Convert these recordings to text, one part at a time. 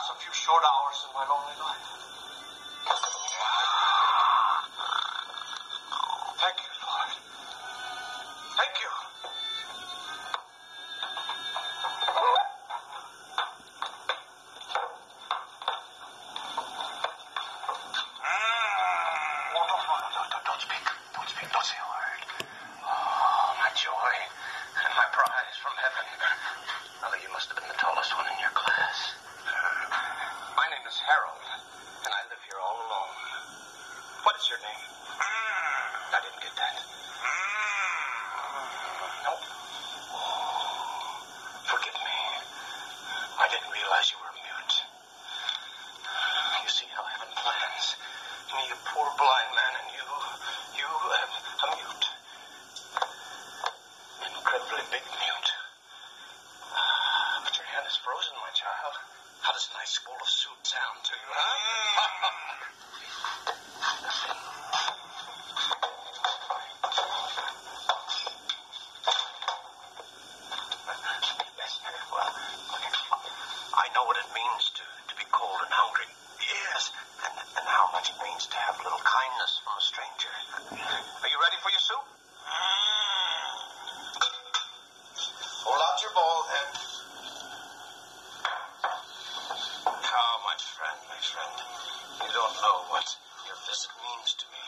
pass a few short hours in my lonely life. Thank you, Lord. Thank you. Don't speak. Don't speak. Don't say a word. Oh, my joy and my prize from heaven. Mother, you must have been the tallest one in your class. My name is Harold, and I live here all alone. What is your name? I didn't get that. No. Forgive me. I didn't realize you were mute. You see how heaven plans. Me, a poor blind man, and you a mute. Incredibly big mute. But your hand is frozen, my child. How does a nice bowl of soup sound to you, huh? Yes, well, I know what it means to be cold and hungry. Yes, and how much it means to have a little kindness from a stranger. Are you ready for your soup? Hold out your bowl and... Oh, my friend, you don't know what your visit means to me.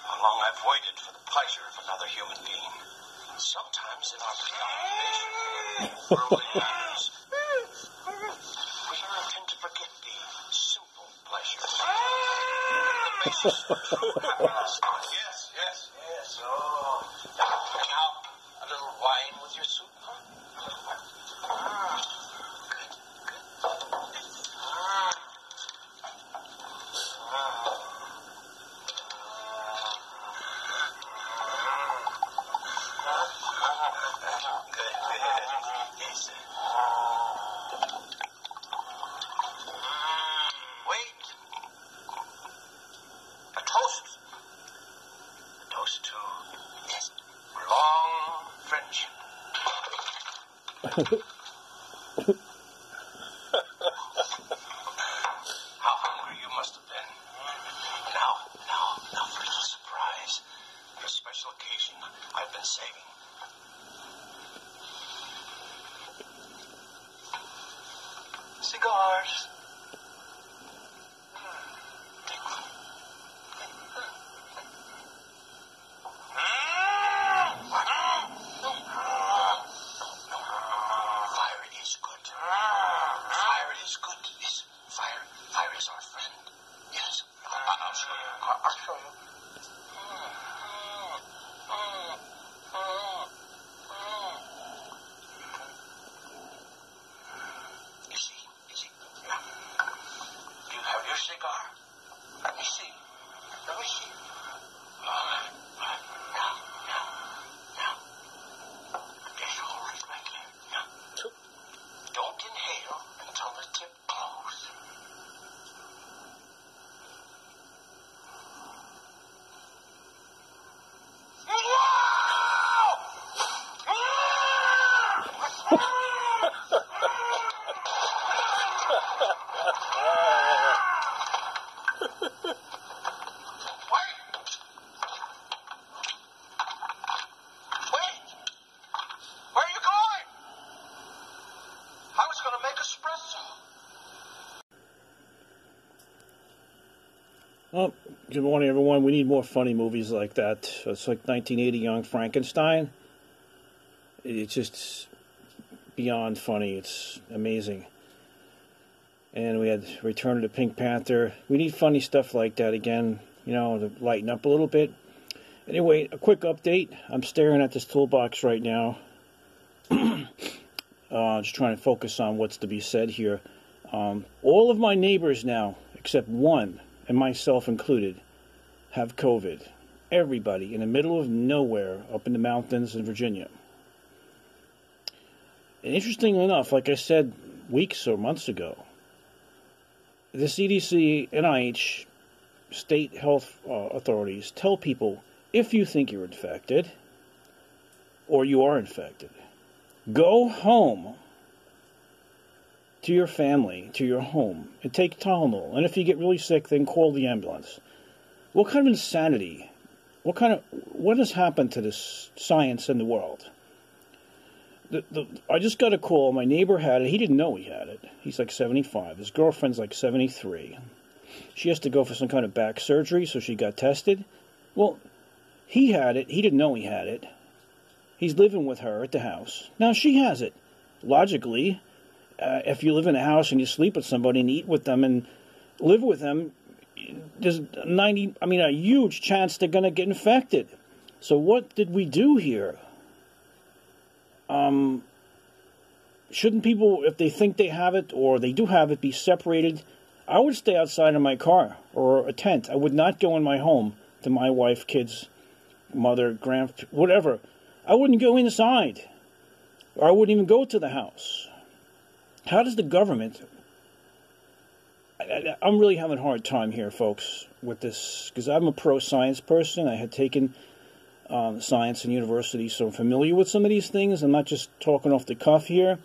How long I've waited for the pleasure of another human being. Sometimes in our preoccupation with worldly matters, we tend to forget the simple pleasures. The basis for true happiness. Yes. Oh. And now, a little wine with your soup, huh? Good. Yes. Wait. A toast. A toast to, yes, long friendship. How hungry you must have been. Now for a little surprise. For a special occasion I've been saving. Cigars. Fire is good. Yes, fire is our friend. Yes, I'll show you. You see. Yeah. Do you have your cigar? Let me see. Now. Just hold it right there. Now. Don't inhale until the tip closes. Well, good morning, everyone. We need more funny movies like that. It's like 1980 Young Frankenstein. It's just beyond funny. It's amazing. And we had Return of the Pink Panther. We need funny stuff like that again, to lighten up a little bit. Anyway, a quick update. I'm staring at this toolbox right now. Just trying to focus on what's to be said here. All of my neighbors now, except one, and myself included, have COVID. Everybody in the middle of nowhere up in the mountains in Virginia. And interestingly enough, like I said weeks or months ago, the CDC, NIH, state health authorities tell people, if you think you're infected, or you are infected, go home to your family, to your home, and take Tylenol. And if you get really sick, then call the ambulance. What kind of insanity? What has happened to this science in the world? I just got a call. My neighbor had it. He didn't know he had it. He's like 75. His girlfriend's like 73. She has to go for some kind of back surgery, so she got tested. Well, he had it. He didn't know he had it. He's living with her at the house. Now she has it. Logically, if you live in a house and you sleep with somebody and eat with them and live with them, there's a huge chance they're going to get infected. So what did we do here? Shouldn't people, if they think they have it or they do have it, be separated? I would stay outside of my car or a tent. I would not go in my home to my wife, kids, mother, whatever. I wouldn't go inside. Or I wouldn't even go to the house. How does the government... I'm really having a hard time here, folks, with this, because I'm a pro-science person. I had taken science in university, so I'm familiar with some of these things. I'm not just talking off the cuff here.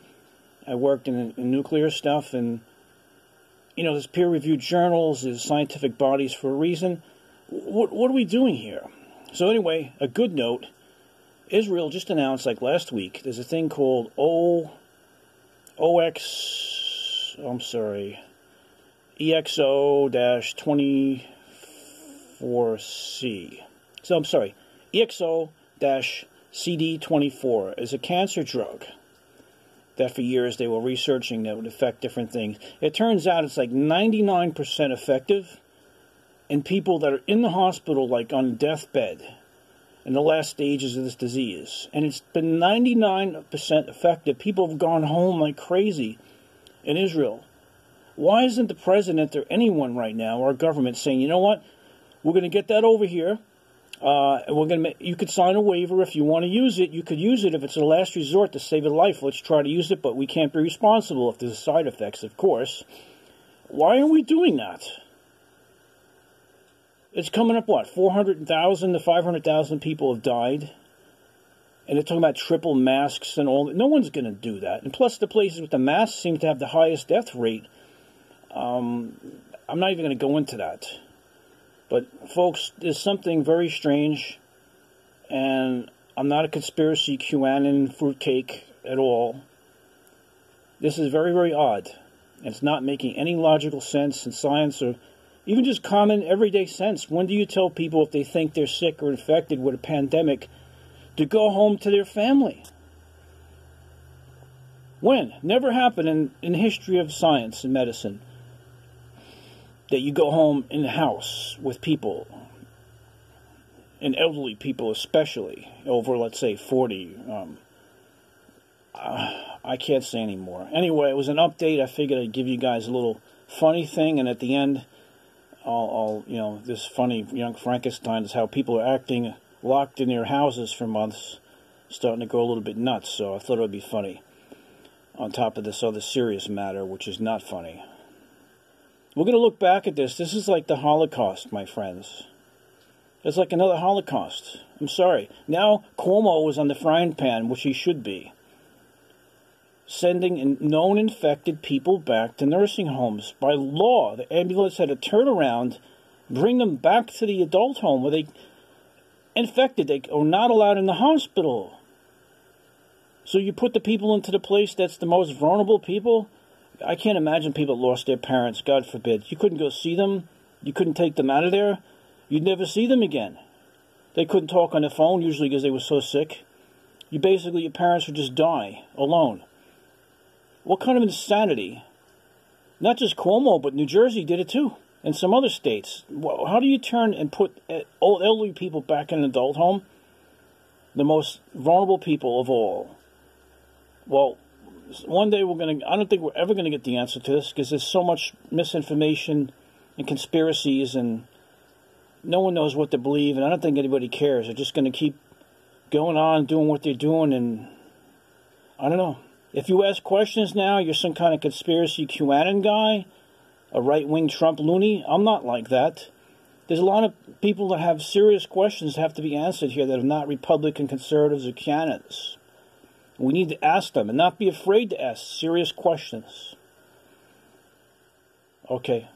I worked in nuclear stuff, and, there's peer-reviewed journals, there's scientific bodies for a reason. What are we doing here? So anyway, a good note, Israel just announced, like last week, there's a thing called EXO-24C. So, I'm sorry, EXO-CD24 is a cancer drug that for years they were researching that would affect different things. It turns out it's like 99% effective in people that are in the hospital, like on deathbed, in the last stages of this disease. And it's been 99% effective. People have gone home like crazy in Israel. Why isn't the president or anyone right now, or our government, saying, you know what, we're going to get that over here, and you could sign a waiver if you want to use it. You could use it if it's a last resort to save a life. Let's try to use it, but we can't be responsible if there's side effects, of course. Why are we doing that? It's coming up, 400,000 to 500,000 people have died. And they're talking about triple masks and all. No one's going to do that. And plus, the places with the masks seem to have the highest death rate. I'm not even going to go into that. But, folks, there's something very strange. And I'm not a conspiracy QAnon fruitcake at all. This is very, very odd. It's not making any logical sense in science or even just common everyday sense. When do you tell people if they think they're sick or infected with a pandemic to go home to their family? When? Never happened in the history of science and medicine that you go home in the house with people, and elderly people especially, over, let's say, 40. I can't say anymore. Anyway, it was an update. I figured I'd give you guys a little funny thing, and at the end, this funny young Frankenstein is how people are acting locked in their houses for months, starting to go a little bit nuts. So I thought it would be funny on top of this other serious matter, which is not funny. We're going to look back at this. This is like the Holocaust, my friends. It's like another Holocaust. I'm sorry. Now Cuomo is on the frying pan, which he should be, sending known infected people back to nursing homes. By law, the ambulance had to turn around, bring them back to the adult home where they infected. They are not allowed in the hospital. So you put the people into the place that's the most vulnerable people. I can't imagine people that lost their parents, God forbid. You couldn't go see them. You couldn't take them out of there. You'd never see them again. They couldn't talk on the phone, usually because they were so sick. Your parents would just die alone. What kind of insanity? Not just Cuomo, but New Jersey did it too, and some other states. How do you turn and put old elderly people back in an adult home? The most vulnerable people of all. Well, one day I don't think we're ever going to get the answer to this, because there's so much misinformation and conspiracies, and no one knows what to believe, and I don't think anybody cares. They're just going to keep going on, doing what they're doing, and I don't know. If you ask questions now, you're some kind of conspiracy QAnon guy, a right-wing Trump loony. I'm not like that. There's a lot of people that have serious questions that have to be answered here that are not Republican conservatives or canons. We need to ask them and not be afraid to ask serious questions. Okay.